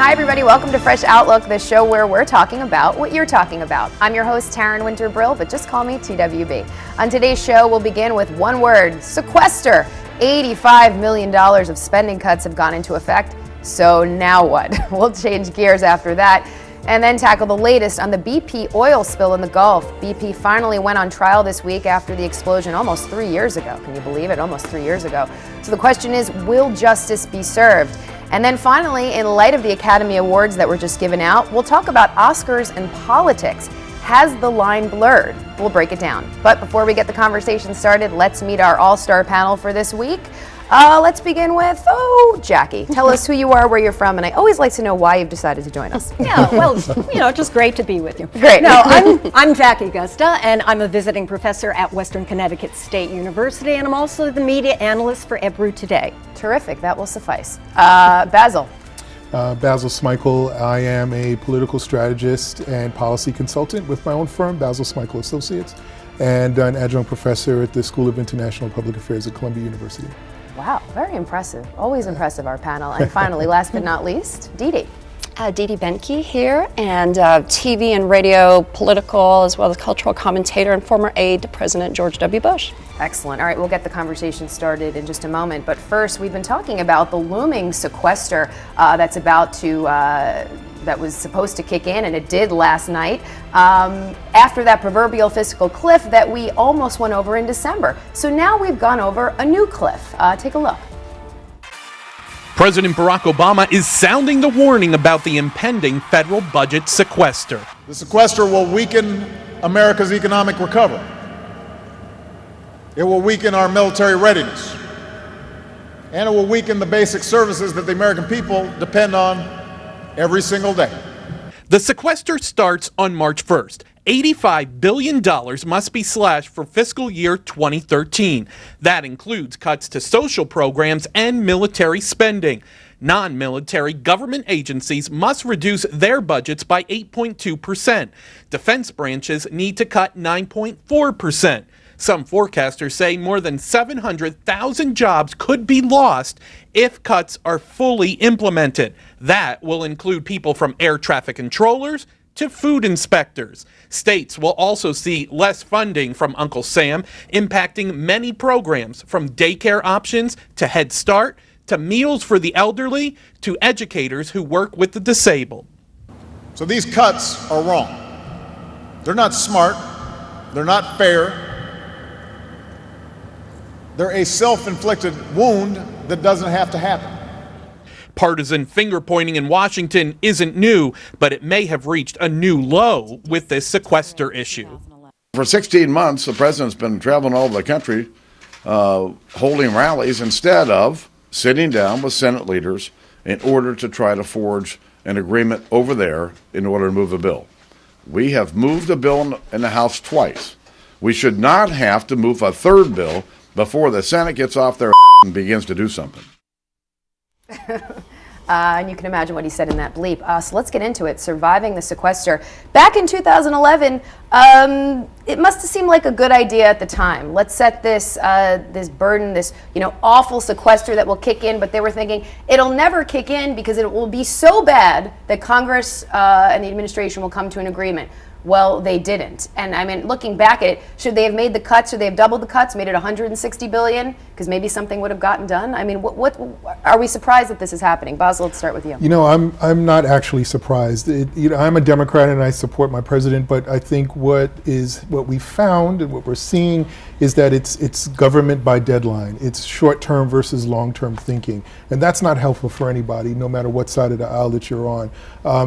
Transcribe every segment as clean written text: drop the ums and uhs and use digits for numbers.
Hi, everybody. Welcome to Fresh Outlook, the show where we're talking about what you're talking about. I'm your host, Taryn Brill, but just call me TWB. On today's show, we'll begin with one word, sequester. $85 million of spending cuts have gone into effect. So now what? We'll change gears after that and then tackle the latest on the BP oil spill in the Gulf. BP finally went on trial this week after the explosion almost 3 years ago. Can you believe it? Almost 3 years ago. So the question is, will justice be served? And then finally, in light of the Academy Awards that were just given out, we'll talk about Oscars and politics. Has the line blurred? We'll break it down. But before we get the conversation started, let's meet our all-star panel for this week. Let's begin with, Jackie. Tell us who you are, where you're from, and I always like to know why you've decided to join us. Yeah, well, just great to be with you. Great. No, I'm Jackie Guzda, and I'm a visiting professor at Western Connecticut State University, and I'm also the media analyst for Ebru Today. Terrific. That will suffice. Basil. Basil Smikle. I am a political strategist and policy consultant with my own firm, Basil Smikle Associates, and an adjunct professor at the School of International Public Affairs at Columbia University. Wow, very impressive. Always impressive, our panel. And finally, last but not least, Dee Dee. Dee Dee Benkie here, and TV and radio, political, as well as cultural commentator and former aide to President George W. Bush. Excellent. All right, we'll get the conversation started in just a moment. But first, we've been talking about the looming sequester that was supposed to kick in, and it did last night, after that proverbial fiscal cliff that we almost went over in December. So now we've gone over a new cliff. Take a look. President Barack Obama is sounding the warning about the impending federal budget sequester. The sequester will weaken America's economic recovery. It will weaken our military readiness. And it will weaken the basic services that the American people depend on every single day. The sequester starts on March 1st. $85 billion must be slashed for fiscal year 2013. That includes cuts to social programs and military spending. Non-military government agencies must reduce their budgets by 8.2%. Defense branches need to cut 9.4%. Some forecasters say more than 700,000 jobs could be lost if cuts are fully implemented. That will include people from air traffic controllers to food inspectors. States will also see less funding from Uncle Sam, impacting many programs from daycare options to Head Start to meals for the elderly to educators who work with the disabled. So these cuts are wrong. They're not smart. They're not fair. They're a self-inflicted wound that doesn't have to happen. Partisan finger-pointing in Washington isn't new, but it may have reached a new low with this sequester issue. For 16 months, the president's been traveling all over the country, holding rallies instead of sitting down with Senate leaders in order to try to forge an agreement over there in order to move a bill. We have moved a bill in the House twice. We should not have to move a third bill before the Senate gets off their and begins to do something. And you can imagine what he said in that bleep. So let's get into it. Surviving the sequester. Back in 2011, it must have seemed like a good idea at the time. Let's set this burden, this awful sequester that will kick in. But they were thinking it'll never kick in because it will be so bad that Congress and the administration will come to an agreement. Well, they didn't. And I mean, looking back at it, should they have made the cuts? Should they have doubled the cuts, made it $160 billion? Because maybe something would have gotten done. I mean, what are we surprised that this is happening? Basil, let's start with you. I'm not actually surprised. I'm a Democrat and I support my president, but I think what we found and what we're seeing is that it's government by deadline. It's short-term versus long-term thinking, and that's not helpful for anybody, no matter what side of the aisle that you're on.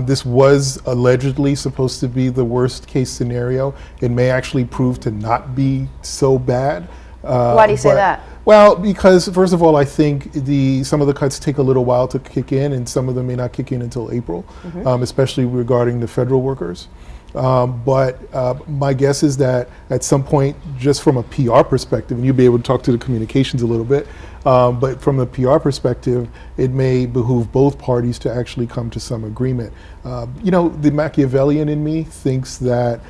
This was allegedly supposed to be the worst case scenario. It may actually prove to not be so bad. Why do you say that? Well, because first of all, I think some of the cuts take a little while to kick in, and some of them may not kick in until April, especially regarding the federal workers. But my guess is that at some point, just from a PR perspective, and you'll be able to talk to the communications a little bit, but from a PR perspective, it may behoove both parties to actually come to some agreement. The Machiavellian in me thinks that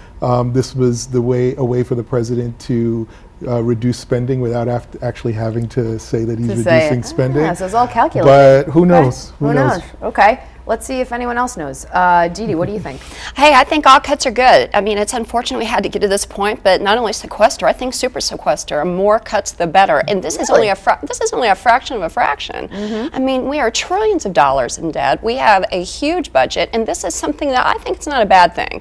this was a way for the president to reduce spending without actually having to say that he's reducing spending. So it's all calculated. But who knows? Who knows? Okay. Let's see if anyone else knows. Dee Dee, what do you think? Hey, I think all cuts are good. I mean, it's unfortunate we had to get to this point, but not only sequester, I think super sequester. More cuts, the better. And this is only a fraction of a fraction. I mean, we are trillions of dollars in debt. We have a huge budget, and this is something that I think it's not a bad thing.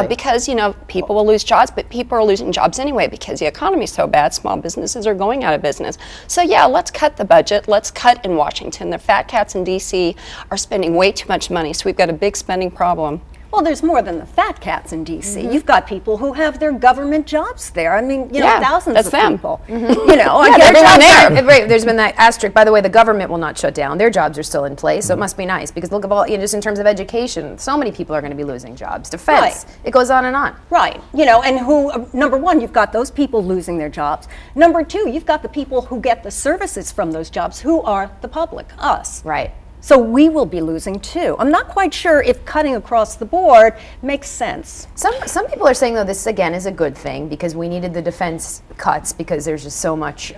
Because, you know, people will lose jobs, but people are losing jobs anyway because the economy is so bad. Small businesses are going out of business. So yeah, let's cut the budget. Let's cut in Washington. The fat cats in D.C. are spending way too much money, so we've got a big spending problem. Well, there's more than the fat cats in D.C. You've got people who have their government jobs there. I mean, you know, thousands of people. You know, everyone there. Right, there's been that asterisk. By the way, the government will not shut down. Their jobs are still in place, so it must be nice. Because look at all, you know, just in terms of education, so many people are going to be losing jobs. Defense, it goes on and on. Right. You know, and who? Number one, you've got those people losing their jobs. Number two, you've got the people who get the services from those jobs, who are the public, us. Right. So we will be losing too. I'm not quite sure if cutting across the board makes sense. Some people are saying, though, this again is a good thing because we needed the defense cuts because there's just so much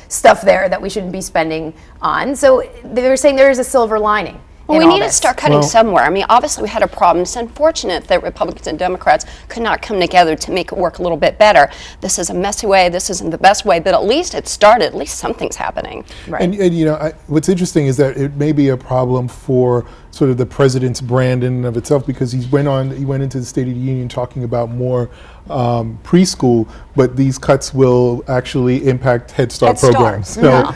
stuff there that we shouldn't be spending on. So they're saying there is a silver lining. Well, we need to start cutting somewhere. I mean, obviously we had a problem. It's unfortunate that Republicans and Democrats could not come together to make it work a little bit better. This is a messy way. This isn't the best way, but at least it started. At least something's happening. Right. And you know, what's interesting is that it may be a problem for sort of the president's brand in and of itself because he went into the State of the Union talking about more preschool, but these cuts will actually impact Head Start programs. So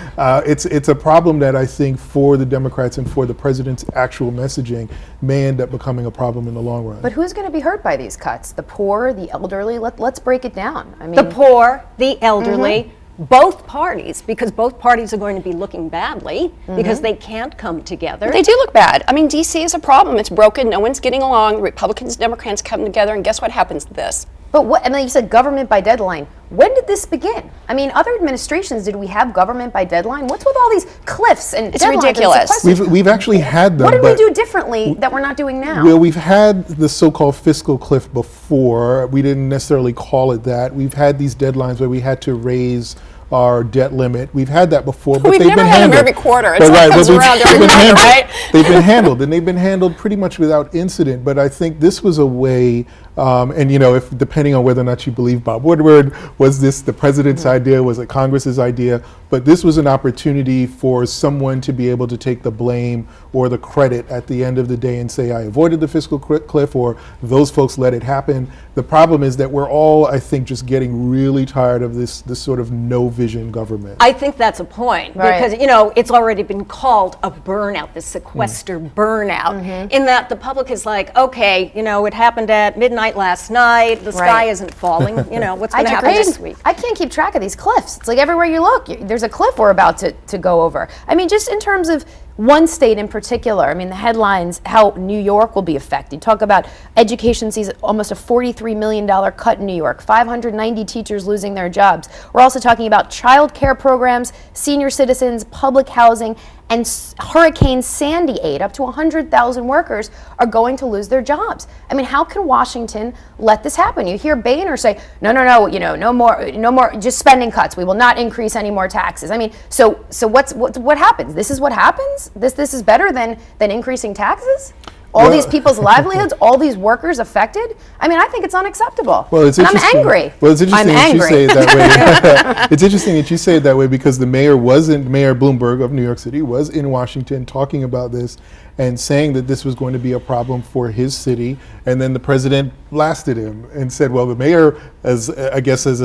it's a problem that I think for the Democrats and for the president's actual messaging may end up becoming a problem in the long run. But who's going to be hurt by these cuts? The poor, the elderly? Let's break it down. I mean, the poor, the elderly, both parties, because both parties are going to be looking badly because they can't come together. They do look bad. I mean, D.C. is a problem. It's broken. No one's getting along. Republicans and Democrats come together, and guess what happens to this? But what, and then you said government by deadline. When did this begin? I mean, other administrations, did we have government by deadline? What's with all these cliffs and it's deadlines? ridiculous. We've actually had them. What did we do differently that we're not doing now? Well, we've had the so-called fiscal cliff before. We didn't necessarily call it that. We've had these deadlines where we had to raise our debt limit. We've had that before, but We've they've never been had handled. them every quarter. It's like comes around every quarter, right? They've been handled, and they've been handled pretty much without incident. But I think this was a way, and you know, if depending on whether or not you believe Bob Woodward, was this the president's idea, was it Congress's idea? But this was an opportunity for someone to be able to take the blame or the credit at the end of the day and say, I avoided the fiscal cliff, or those folks let it happen. The problem is that we're all, I think, just getting really tired of this sort of no vision government. I think that's a point because, you know, it's already been called a burnout, the sequester burnout, in that the public is like, okay, you know, it happened at midnight last night, the sky isn't falling, you know, what's going to happen this week? I can't keep track of these cliffs. It's like everywhere you look, there's a cliff we're about to go over. I mean, just in terms of one state in particular, I mean, the headlines, how New York will be affected. Talk about education sees almost a $43 million cut in New York, 590 teachers losing their jobs. We're also talking about child care programs, senior citizens, public housing, and Hurricane Sandy aid. Up to 100,000 workers are going to lose their jobs. I mean, how can Washington let this happen? You hear Boehner say, no, you know, no more, just spending cuts. We will not increase any more taxes. I mean, so what happens? This is what happens? This is better than increasing taxes? All these people's livelihoods, all these workers affected. I mean, I think it's unacceptable. Well, it's interesting. I'm angry. Well, it's interesting I'm that angry. you say it that way. It's interesting that you say it that way because the mayor Mayor Bloomberg of New York City was in Washington talking about this and saying that this was going to be a problem for his city, and then the president blasted him and said, well, the mayor, as I guess as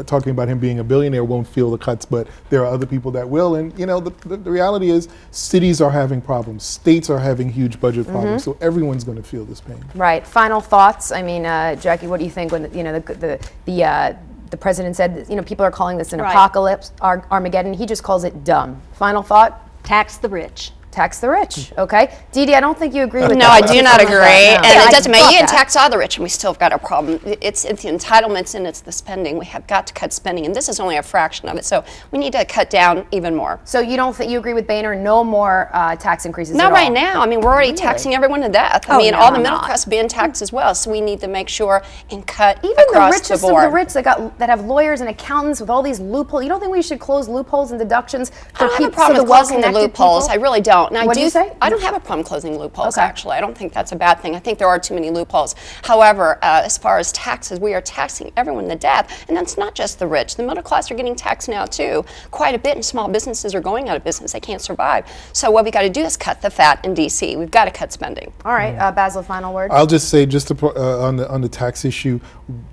talking about him being a billionaire, won't feel the cuts, but there are other people that will. And you know, the reality is cities are having problems, states are having huge budget problems, so everyone's going to feel this pain. Right. Final thoughts. I mean, Jackie, what do you think when the president said that, you know, people are calling this an apocalypse, Armageddon? He just calls it dumb. Final thought? Tax the rich. Tax the rich, okay? Dee Dee, I don't think you agree with that. No, I do not agree. And it doesn't matter. You can that. tax all the rich, and we still have got a problem. It's the entitlements and it's the spending. We have got to cut spending, and this is only a fraction of it. So we need to cut down even more. So you don't think you agree with Boehner? No more tax increases? Not at right all? now. I mean, we're already taxing everyone to death. I mean, all the middle class being taxed as well. So we need to make sure and cut even across the richest the board. of the rich that have lawyers and accountants with all these loopholes. You don't think we should close loopholes and deductions for I don't have people? a problem with closing the loopholes. I really don't. don't. And What do you say? I don't have a problem closing loopholes, Okay. actually. I don't think that's a bad thing. I think there are too many loopholes. However, as far as taxes, we are taxing everyone to death. And that's not just the rich. The middle class are getting taxed now, too, quite a bit. And small businesses are going out of business. They can't survive. So what we got to do is cut the fat in D.C. We've got to cut spending. All right, Basil, final word. I'll just say, on the tax issue,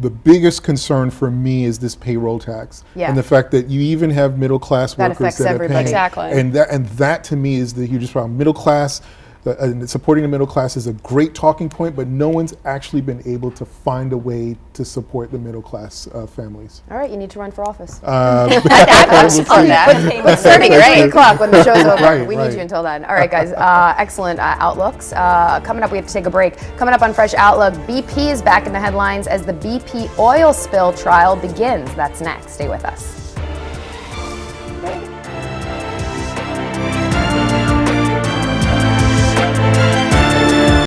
the biggest concern for me is this payroll tax, Yeah. and the fact that you even have middle class That workers affects that are everybody. paying, Exactly. and that to me is the hugest problem. Middle class. And supporting the middle class is a great talking point, but no one's actually been able to find a way to support the middle class families. All right, you need to run for office. I'm supporting that. It's starting at 3 o'clock when the show's over. Right, We need right. you until then. All right, guys. Excellent outlooks. Coming up, we have to take a break. Coming up on Fresh Outlook, BP is back in the headlines as the BP oil spill trial begins. That's next. Stay with us.